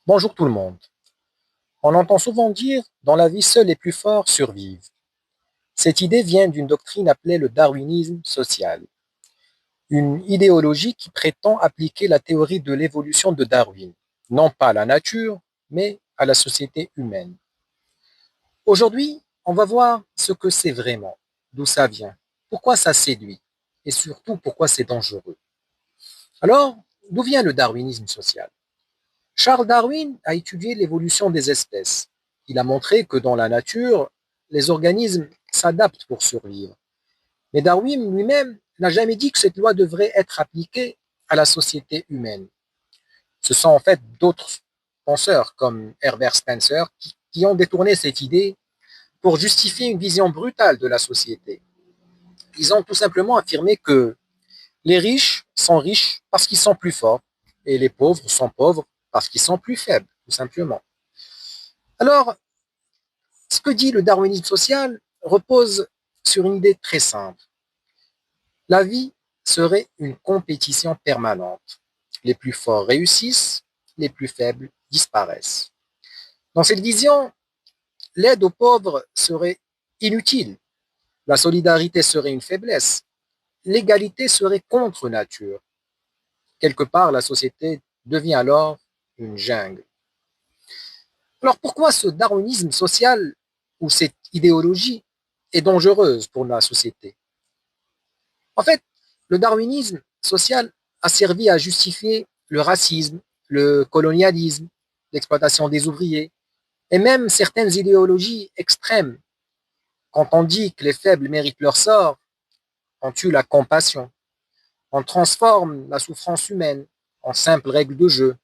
Bonjour tout le monde. On entend souvent dire dans la vie, seuls les plus forts survivent. Cette idée vient d'une doctrine appelée le darwinisme social, une idéologie qui prétend appliquer la théorie de l'évolution de Darwin, non pas à la nature, mais à la société humaine. Aujourd'hui, on va voir ce que c'est vraiment, d'où ça vient, pourquoi ça séduit, et surtout pourquoi c'est dangereux. Alors, d'où vient le darwinisme social? Charles Darwin a étudié l'évolution des espèces. Il a montré que dans la nature, les organismes s'adaptent pour survivre. Mais Darwin lui-même n'a jamais dit que cette loi devrait être appliquée à la société humaine. Ce sont en fait d'autres penseurs comme Herbert Spencer qui ont détourné cette idée pour justifier une vision brutale de la société. Ils ont tout simplement affirmé que les riches sont riches parce qu'ils sont plus forts et les pauvres sont pauvres parce qu'ils sont plus faibles, tout simplement. Alors, ce que dit le darwinisme social repose sur une idée très simple. La vie serait une compétition permanente. Les plus forts réussissent, les plus faibles disparaissent. Dans cette vision, l'aide aux pauvres serait inutile, la solidarité serait une faiblesse, l'égalité serait contre nature. Quelque part, la société devient alors une jungle. Alors pourquoi ce darwinisme social ou cette idéologie est dangereuse pour la société? En fait, le darwinisme social a servi à justifier le racisme, le colonialisme, l'exploitation des ouvriers et même certaines idéologies extrêmes. Quand on dit que les faibles méritent leur sort, on tue la compassion, on transforme la souffrance humaine en simple règle de jeu.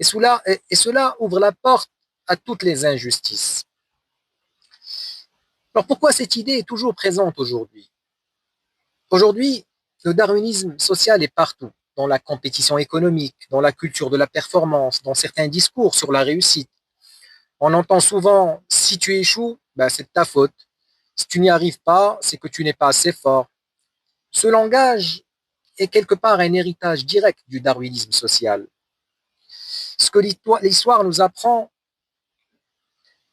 Et cela ouvre la porte à toutes les injustices. Alors pourquoi cette idée est toujours présente aujourd'hui? Aujourd'hui, le darwinisme social est partout, dans la compétition économique, dans la culture de la performance, dans certains discours sur la réussite. On entend souvent, si tu échoues, ben, c'est de ta faute. Si tu n'y arrives pas, c'est que tu n'es pas assez fort. Ce langage est quelque part un héritage direct du darwinisme social. Ce que l'histoire nous apprend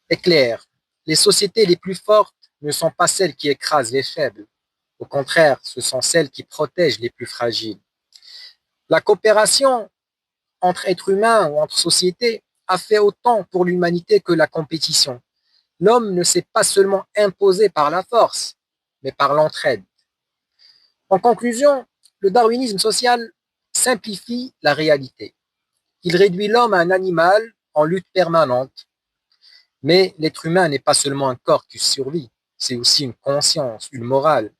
est clair. Les sociétés les plus fortes ne sont pas celles qui écrasent les faibles. Au contraire, ce sont celles qui protègent les plus fragiles. La coopération entre êtres humains ou entre sociétés a fait autant pour l'humanité que la compétition. L'homme ne s'est pas seulement imposé par la force, mais par l'entraide. En conclusion, le darwinisme social simplifie la réalité. Il réduit l'homme à un animal en lutte permanente. Mais l'être humain n'est pas seulement un corps qui survit, c'est aussi une conscience, une morale,